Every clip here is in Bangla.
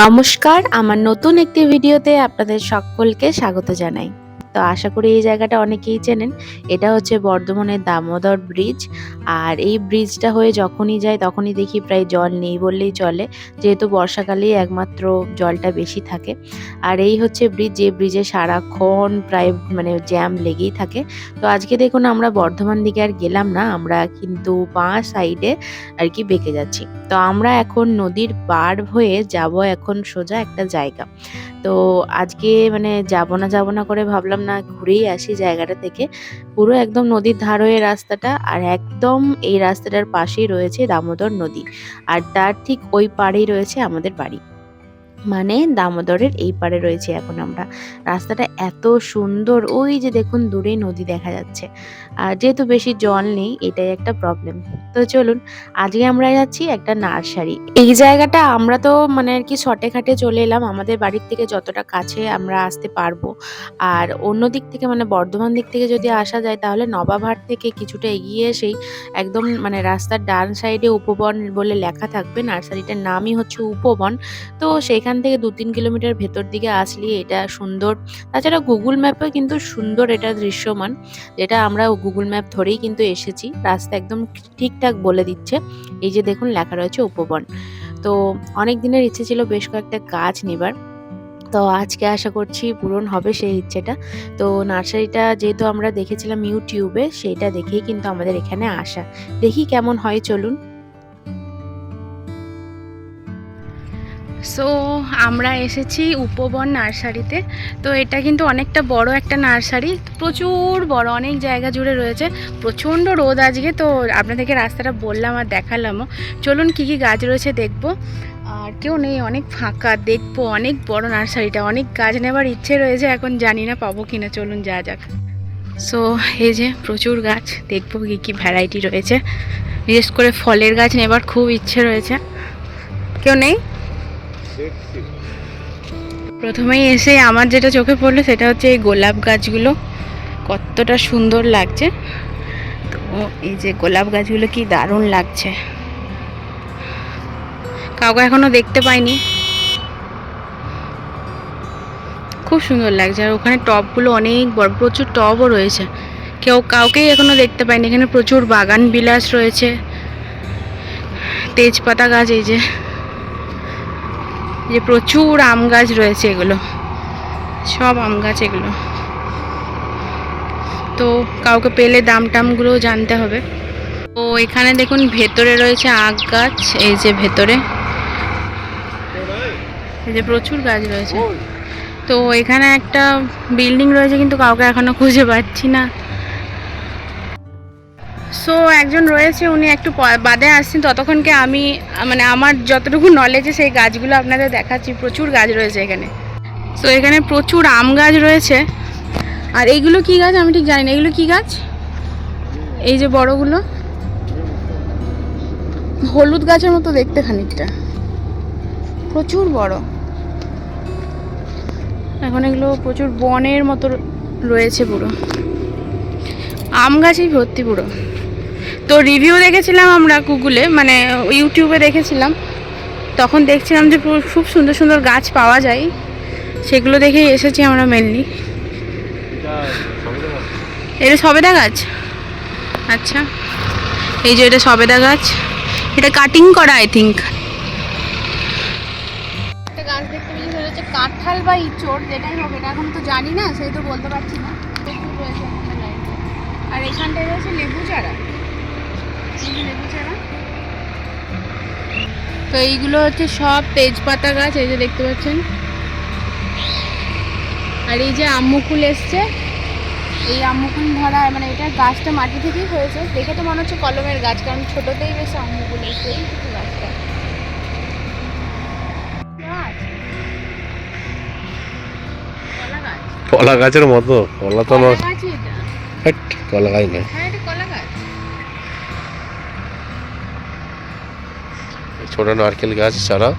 নমস্কার, আমার নতুন একটি ভিডিওতে আপনাদের সকলকে স্বাগত জানাই। তো আশা করি এই জায়গাটা অনেকেই চেনেন। এটা হচ্ছে বর্ধমানের দামোদর ব্রিজ। আর এই ব্রিজটা হয়ে যখনই যাই তখনই দেখি প্রায় জল নেই বললেই চলে। যেহেতু বর্ষাকালেই একমাত্র জলটা বেশি থাকে। আর এই হচ্ছে ব্রিজ, যে ব্রিজে সারাক্ষণ প্রায় জ্যাম লেগেই থাকে। তো আজকে দেখুন আমরা বর্ধমান দিকে আর গেলাম না, আমরা কিন্তু বাঁ সাইডে আর কি বেঁকে যাচ্ছি। তো আমরা এখন নদীর পার হয়ে যাব এখন সোজা একটা জায়গা। তো আজকে যাব না করে ভাবলাম না ঘুরেই আসি জায়গাটা থেকে। পুরো একদম নদীর ধার হয়ে রাস্তাটা, আর একদম এই রাস্তাটার পাশেই রয়েছে দামোদর নদী। আর তার ঠিক ওই পাড়েই রয়েছে আমাদের বাড়ি। মানে দামোদরের এই পারে রয়েছে এখন আমরা। রাস্তাটা এত সুন্দর, ওই যে দেখুন দূরে নদী দেখা যাচ্ছে। আর যেহেতু বেশি জল নেই, এটাই একটা প্রবলেম। তো চলুন, আজকে আমরা যাচ্ছি একটা নার্সারি। এই জায়গাটা আমরা তো আর কি শর্টে খাটে চলে এলাম, আমাদের বাড়ির থেকে যতটা কাছে আমরা আসতে পারবো। আর অন্য দিক থেকে বর্ধমান দিক থেকে যদি আসা যায়, তাহলে নবাবহাট থেকে কিছুটা এগিয়ে এসেই একদম রাস্তার ডান সাইডে উপবন বলে লেখা থাকবে। নার্সারিটার নামই হচ্ছে উপবন। তো সেখান থেকে ২-৩ কিলোমিটার ভেতর দিকে আসলে এটা সুন্দর। তাছাড়া গুগল ম্যাপেও কিন্তু সুন্দর এটা দৃশ্যমান, যেটা আমরা গুগল ম্যাপ ধরেই কিন্তু এসেছি। রাস্তা একদম ঠিকঠাক বলে দিচ্ছে। এই যে দেখুন লেখা রয়েছে উপবন। তো অনেক দিনের ইচ্ছে ছিল বেশ কয়েকটা গাছ নেবার। তো আজকে আশা করছি পূরণ হবে সেই ইচ্ছেটা। তো নার্সারিটা যেহেতু আমরা দেখেছিলাম ইউটিউবে, সেইটা দেখেই কিন্তু আমাদের এখানে আসা। দেখি কেমন হয়, চলুন। সো আমরা এসেছি উপবন নার্সারিতে। তো এটা কিন্তু অনেকটা বড় একটা নার্সারি, প্রচুর বড়, অনেক জায়গা জুড়ে রয়েছে। প্রচণ্ড রোদ আজকে, তো আপনাদেরকে রাস্তাটা বললাম আর দেখালামও। চলুন কী কী গাছ রয়েছে দেখবো। আর কেউ নেই, অনেক ফাঁকা, দেখবো। অনেক বড় নার্সারিটা, অনেক গাছ নেবার ইচ্ছে রয়েছে, এখন জানি না পাবো কিনা। চলুন যা যাক। সো এই যে প্রচুর গাছ, দেখবো কী কী ভ্যারাইটি রয়েছে। বিশেষ করে ফলের গাছ নেবার খুব ইচ্ছে রয়েছে। কেউ নেই। প্রথমেই এসে আমার যেটা চোখে পড়লো সেটা হচ্ছে এই গোলাপ গাছগুলো, কতটা সুন্দর লাগছে। তো এই যে গোলাপ গাছগুলো কি দারুণ লাগছে। কাউকে এখনো দেখতে পাইনি, খুব সুন্দর লাগছে। আর ওখানে টবগুলো অনেক বড়, প্রচুর টবও রয়েছে। কাউকেই এখনো দেখতে পাইনি। এখানে প্রচুর বাগান বিলাস রয়েছে, তেজপাতা গাছ, এই যে প্রচুর আম গাছ রয়েছে। এগুলো সব আম গাছ এগুলো। তো কাউকে পেলে দাম টামগুলো জানতে হবে। তো এখানে দেখুন ভেতরে রয়েছে আখ গাছ, এই যে ভেতরে এই যে প্রচুর গাছ রয়েছে। তো এখানে একটা বিল্ডিং রয়েছে, কিন্তু কাউকে এখনো খুঁজে পাচ্ছি না। সো একজন রয়েছে, উনি একটু বাদে আসছেন। ততক্ষণকে আমি আমার যতটুকু নলেজে সেই গাছগুলো আপনাদের দেখাচ্ছি। প্রচুর গাছ রয়েছে এখানে। সো এখানে প্রচুর আম গাছ রয়েছে। আর এইগুলো কি গাছ আমি ঠিক জানি না, এগুলো কি গাছ? এই যে বড়গুলো হলুদ গাছের মতো দেখতে খানিকটা, প্রচুর বড়। এখন এগুলো প্রচুর বনের মতো রয়েছে, পুরো আম গাছেই ভর্তি পুরো। তো রিভিউ দেখেছিলাম আমরা গুগলে, ইউটিউবে দেখেছিলাম, তখন দেখছিলাম যে খুব সুন্দর সুন্দর গাছ পাওয়া যায়, সেগুলো দেখেই এসেছি আমরা মেনলি। এটা সবেদা গাছ, আচ্ছা। এই যে এটা সবেদা গাছ, এটা কাটিং করা আই থিঙ্ক। একটা গাছ দেখতে পেয়েছি, সেটা হচ্ছে কাঁঠাল বা ইঁচড়, যেটাই হবে এটা এখন তো জানি না, সেই তো বলতে পারছি না। আর এখানটায় রয়েছে লেবু চারা, লেবু চারা। তো এইগুলো হচ্ছে সব তেজপাতা গাছ, এই যে দেখতে পাচ্ছেন। আর এই যে আম্মুকুল এসছে, এই আম্মুকুল ধরা, এটা গাছটা মাটি থেকেই হয়েছে। দেখে তো মনে হচ্ছে কলমের গাছ, কারণ ছোটতেই বেশ আম্মুকুল এসছে। এই কিছু গাছটা কলা গাছের মতো, কলা তো নয়, কলা গাছ নয়। হ্যাঁ, এটা কলা গাছ। ছোট নারকেল গাছ চারা।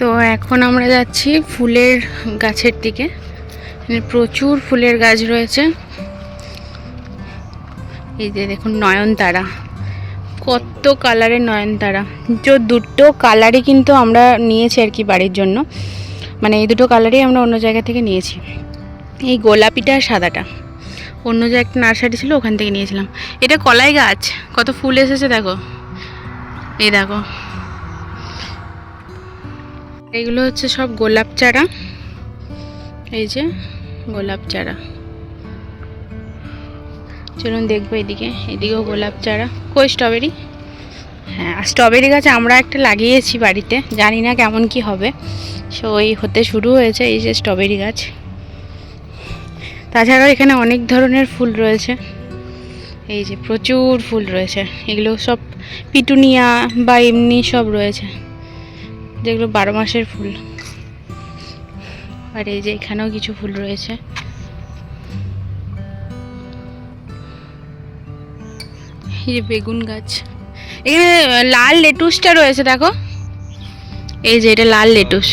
তো এখন আমরা যাচ্ছি ফুলের গাছের দিকে। এখানে প্রচুর ফুলের গাছ রয়েছে। এই যে দেখুন নয়নতারা, কত কালারের নয়নতারা। তো দুটো কালারই কিন্তু আমরা নিয়েছি আর কি বাড়ির জন্য, মানে এই দুটো কালারই আমরা অন্য জায়গা থেকে নিয়েছি। এই গোলাপিটা আর সাদাটা অন্য যে একটা নার্সারি ছিল ওখান থেকে নিয়েছিলাম। এটা কলাই গাছ, কত ফুল এসেছে দেখো, এই দেখো। এইগুলো হচ্ছে সব গোলাপ চারা, এই যে গোলাপ চারা। চলুন দেখবো এদিকে, এদিকেও গোলাপ চারা। কই স্ট্রবেরি? হ্যাঁ, আর স্ট্রবেরি গাছ আমরা একটা লাগিয়েছি বাড়িতে, জানি না কেমন কি হবে। সো এই হতে শুরু হয়েছে, এই যে স্ট্রবেরি গাছ। তাছাড়াও এখানে অনেক ধরনের ফুল রয়েছে, এই যে প্রচুর ফুল রয়েছে। এগুলো সব পিটুনিয়া বা এমনি সব রয়েছে, যেগুলো 12 মাসের ফুল। আর এই যে এখানেও কিছু ফুল রয়েছে। এই যে বেগুন গাছ, এখানে লাল লেটুসটা রয়েছে দেখো, এই যে এটা লাল লেটুস।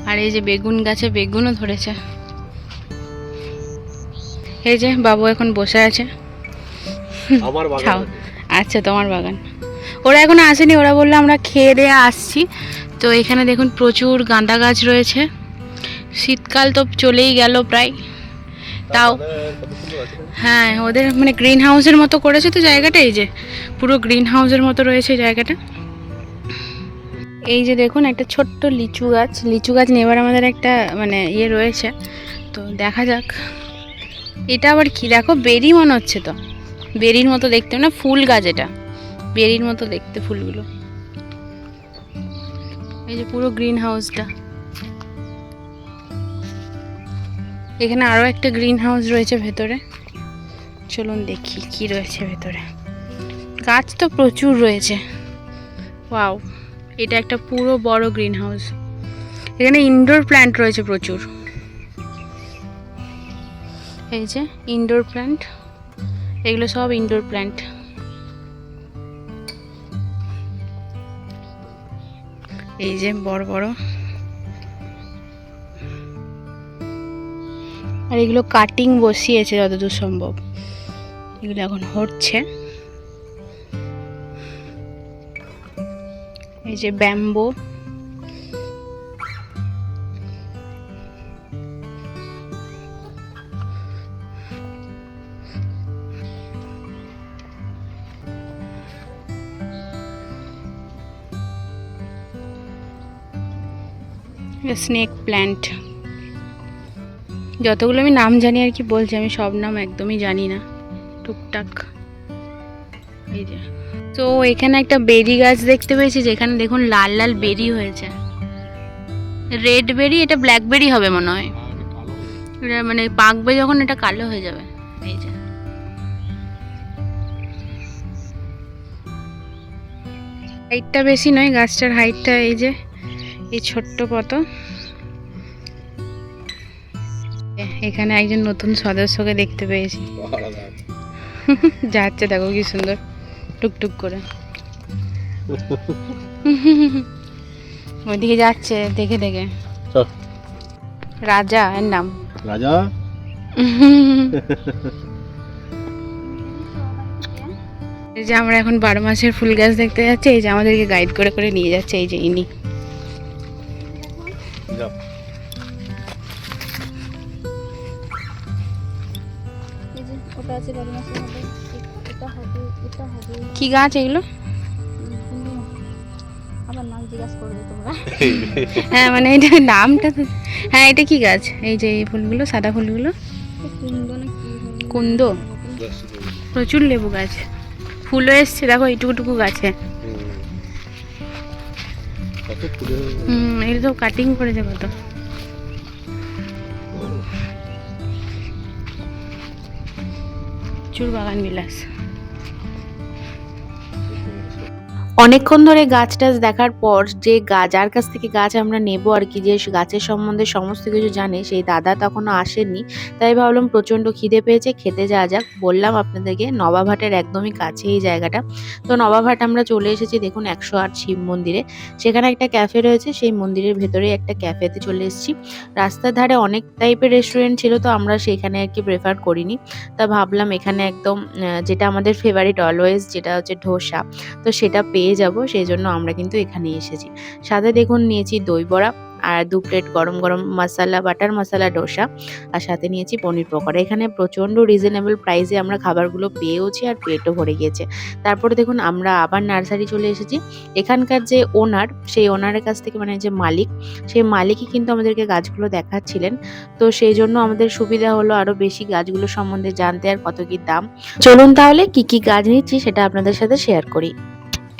আর এই যে বেগুন গাছে বেগুনও ধরেছে। এই যে বাবু এখন বসে আছে। আমার খাও। আচ্ছা, তোমার বাগান। ওরা এখনো আসেনি, ওরা বললো আমরা খেয়ে দিয়ে আসছি। তো এখানে দেখুন প্রচুর গাঁদা গাছ রয়েছে। শীতকাল তো চলেই গেল প্রায়, তাও হ্যাঁ ওদের মানে গ্রিন হাউসের মতো করেছে তো জায়গাটা। এই যে পুরো গ্রিন হাউসের মতো রয়েছে জায়গাটা। এই যে দেখুন একটা ছোট্ট লিচু গাছ, লিচু গাছ নেবার আমাদের একটা মানে ইয়ে রয়েছে। তো দেখা যাক এটা আবার কি, দেখো বেরি মনে হচ্ছে, তো বেরির মতো দেখতে, না ফুল গাছ, এটা বেরির মতো দেখতে ফুলগুলো। এই যে পুরো গ্রিন হাউসটা। এখানে আরো একটা গ্রিন হাউস রয়েছে ভেতরে, চলুন দেখি কি রয়েছে ভেতরে। গাছ তো প্রচুর রয়েছে। ওয়াও, এটা একটা পুরো বড় গ্রিন হাউস। এখানে ইনডোর প্ল্যান্ট রয়েছে প্রচুর। এই যে ইনডোর প্ল্যান্ট, এগুলো সব ইনডোর প্ল্যান্ট। এই যে বড় বড়। আর এগুলো কাটিং বসিয়েছে যতদূর সম্ভব, এগুলো এখন হচ্ছে। এই যে ব্যাম্বো, স্নেক প্ল্যান্ট। যতগুলো আমি নাম জানি আর কি বলছি, আমি সব নাম একদমই জানি না, টুকটাক। এই যে তো এখানে একটা বেরি গাছ দেখতে পেয়েছি, যেখানে দেখুন লাল লাল বেরি হয়েছে। রেড বেরি, এটা ব্ল্যাকবেরি হবে মনে হয়। এটা মানে পাকবে যখন এটা কালো হয়ে যাবে। এই যে হাইটটা বেশি নয় গাছটার, হাইটটা এই যে এই ছোট্ট কত। এখানে একজন নতুন সদস্যকে দেখতে পেয়েছি, যাচ্ছে দেখো কি সুন্দর টুকটুক করে। ওইদিকে যাচ্ছে দেখে দেখে। রাজা এর নাম, রাজা। এই যে আমরা এখন 12 মাসের ফুল গাছ দেখতে যাচ্ছি। এই যে আমাদেরকে গাইড করে করে নিয়ে যাচ্ছে, এই যে ইনি। কি গাছ এগুলো? হ্যাঁ মানে এটা নামটা তো, হ্যাঁ এটা কি গাছ? এই যে এই ফুলগুলো, সাদা ফুলগুলো কুন্দ। প্রচুর লেবু গাছ, ফুলও এসছে দেখো এইটুকুটুকু গাছে। এগুলো তো কাটিং করেছে কত। প্রচুর বাগান বিলাস। অনেকক্ষণ ধরে গাছ টাছ দেখার পর যে যার কাছ থেকে গাছ আমরা নেব আর কি, যে গাছের সম্বন্ধে সমস্ত কিছু জানে, সেই দাদা তখনও আসেননি। তাই ভাবলাম প্রচণ্ড খিদে পেয়েছে, খেতে যাওয়া যাক। বললাম আপনাদেরকে নবাবহাটের একদমই কাছে এই জায়গাটা। তো নবাবহাট আমরা চলে এসেছি দেখুন 108 শিব মন্দিরে। সেখানে একটা ক্যাফে রয়েছে, সেই মন্দিরের ভেতরে একটা ক্যাফেতে চলে এসেছি। রাস্তার ধারে অনেক টাইপের রেস্টুরেন্ট ছিল, তো আমরা সেখানে আর কি প্রেফার করিনি। তা ভাবলাম এখানে একদম যেটা আমাদের ফেভারিট অলওয়েজ, যেটা হচ্ছে ধোসা, তো সেটা পেয়ে যাব, সেই জন্য আমরা কিন্তু এখানে এসেছি। সাথে দেখুন নিয়েছি দই বড়া আর 2 প্লেট গরম গরম মশলা বাটার মশলা ডোসা, আর সাথে নিয়েছি পনির পকোড়া। এখানে প্রচণ্ড রিজনেবল প্রাইসে আমরা খাবারগুলো পেয়েওছি আর পেটও ভরে গিয়েছে। তারপরে দেখুন আমরা আবার নার্সারি চলে এসেছি। এখানকার যে ওনার, সেই ওনারের কাছ থেকে মানে যে মালিক, সেই মালিকই কিন্তু আমাদেরকে গাছগুলো দেখাচ্ছিলেন। তো সেই জন্য আমাদের সুবিধা হলো আরও বেশি গাছগুলো সম্বন্ধে জানতে আর কত কী দাম। চলুন তাহলে কি কি গাছ নিচ্ছি সেটা আপনাদের সাথে শেয়ার করি।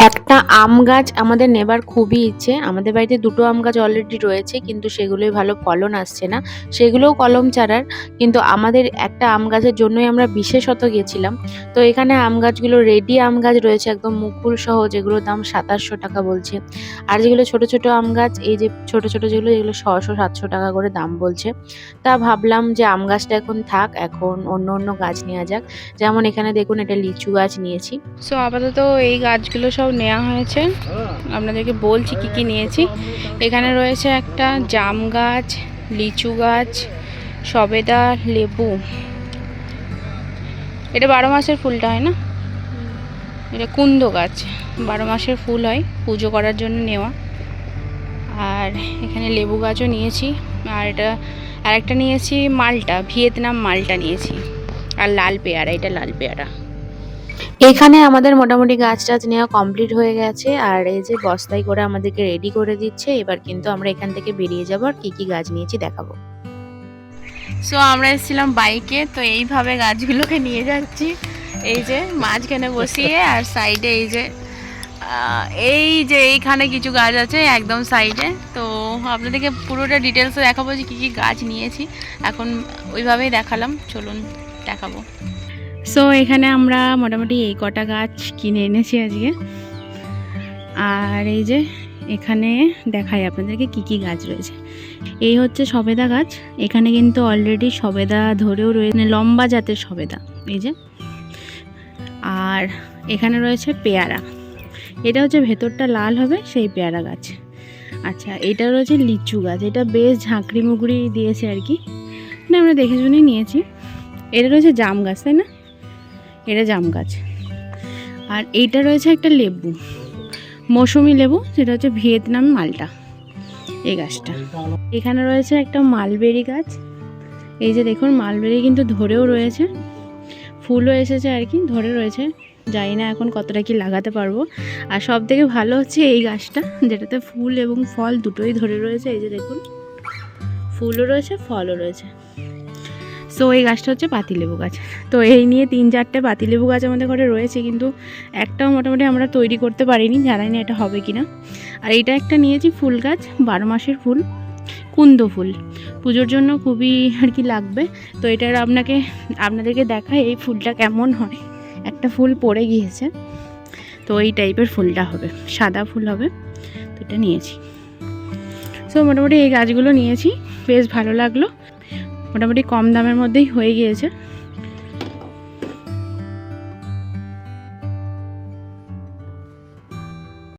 একটা আম গাছ আমাদের নেবার খুবই ইচ্ছে। আমাদের বাড়িতে 2টো আম গাছ অলরেডি রয়েছে, কিন্তু সেগুলোই ভালো ফলন আসছে না, সেগুলোও কলম চারার। কিন্তু আমাদের একটা আম গাছের জন্যই আমরা বিশেষত গেছিলাম। তো এখানে আম গাছগুলো রেডি আম গাছ রয়েছে একদম মুকুল সহ, যেগুলোর দাম 2700 টাকা বলছে। আর যেগুলো ছোট ছোট আম গাছ, এই যে ছোট ছোট যেগুলো, এগুলো 600-700 টাকা করে দাম বলছে। তা ভাবলাম যে আম গাছটা এখন থাক, এখন অন্য অন্য গাছ নেওয়া যাক। যেমন এখানে দেখুন এটা লিচু গাছ নিয়েছি। সো আপাতত এই গাছগুলো সব নেওয়া হয়েছে, আপনাদেরকে বলছি কি কি নিয়েছি। এখানে রয়েছে একটা জাম গাছ, লিচু গাছ, সবেদা, লেবু। এটা 12 মাসের ফুলটা হয় না, এটা কুন্দ গাছ, 12 মাসের ফুল হয়, পুজো করার জন্য নেওয়া। আর এখানে লেবু গাছও নিয়েছি। আর এটা আরেকটা নিয়েছি মালটা, ভিয়েতনাম মালটা নিয়েছি। আর লাল পেয়ারা, এটা লাল পেয়ারা। এখানে আমাদের মোটামুটি গাছ টাছ নেওয়া কমপ্লিট হয়ে গেছে, আর এই যে বস্তায় করে আমাদেরকে রেডি করে দিচ্ছে। এবার কিন্তু আমরা এখান থেকে বেরিয়ে যাবো, আর কি কি গাছ নিয়েছি দেখাবো। সো আমরা এসেছিলাম বাইকে, তো এইভাবে গাছগুলোকে নিয়ে যাচ্ছি, এই যে মাঝখানে বসিয়ে, আর সাইডে এই যে এইখানে কিছু গাছ আছে একদম সাইডে। তো আপনাদেরকে পুরোটা ডিটেলসে দেখাবো যে কী কী গাছ নিয়েছি। এখন ওইভাবেই দেখালাম, চলুন দেখাবো। সো এখানে আমরা মোটামুটি এই কটা গাছ কিনে এনেছি আজকে। আর এই যে এখানে দেখাই আপনাদেরকে কি কি গাছ রয়েছে। এই হচ্ছে সবেদা গাছ। এখানে কিন্তু অলরেডি সবেদা ধরেও রয়েছে, লম্বা জাতের সবেদা, এই যে। আর এখানে রয়েছে পেয়ারা, এটা হচ্ছে ভেতরটা লাল হবে সেই পেয়ারা গাছ। আচ্ছা, এটা রয়েছে লিচু গাছ, এটা বেশ ঝাঁকড়ি মুগড়ি দিয়েছে আর কি, না আমরা দেখে শুনেই নিয়েছি। এটা রয়েছে জাম গাছ, তাই না, এটা জাম গাছ। আর এইটা রয়েছে একটা লেবু, মৌসুমি লেবু, সেটা হচ্ছে ভিয়েতনাম মালটা, এই গাছটা। এখানে রয়েছে একটা মালবেরি গাছ, এই যে দেখুন মালবেরি কিন্তু ধরেও রয়েছে, ফুলও এসেছে আর কি, ধরে রয়েছে। জানি না এখন কতটা কি লাগাতে পারবো। আর সব থেকে ভালো হচ্ছে এই গাছটা, যেটাতে ফুল এবং ফল দুটোই ধরে রয়েছে, এই যে দেখুন ফুলও রয়েছে ফলও রয়েছে। সো এই গাছটা হচ্ছে পাতিলেবু গাছ। তো এই নিয়ে 3-4টে পাতিলেবু গাছ আমাদের ঘরে রয়েছে, কিন্তু একটাও মোটামুটি আমরা তৈরি করতে পারিনি, জানি না এটা হবে কি না। আর এইটা একটা নিয়েছি ফুল গাছ, 12 মাসের ফুল, কুন্দ ফুল, পুজোর জন্য খুবই আর কি লাগবে। তো এটার আপনাদেরকে দেখাই এই ফুলটা কেমন হয়। একটা ফুল পড়ে গিয়েছে, তো এই টাইপের ফুলটা হবে, সাদা ফুল হবে, তো এটা নিয়েছি। সো মোটামুটি এই গাছগুলো নিয়েছি, বেশ ভালো লাগলো, মোটামুটি কম দামের মধ্যেই হয়ে গিয়েছে।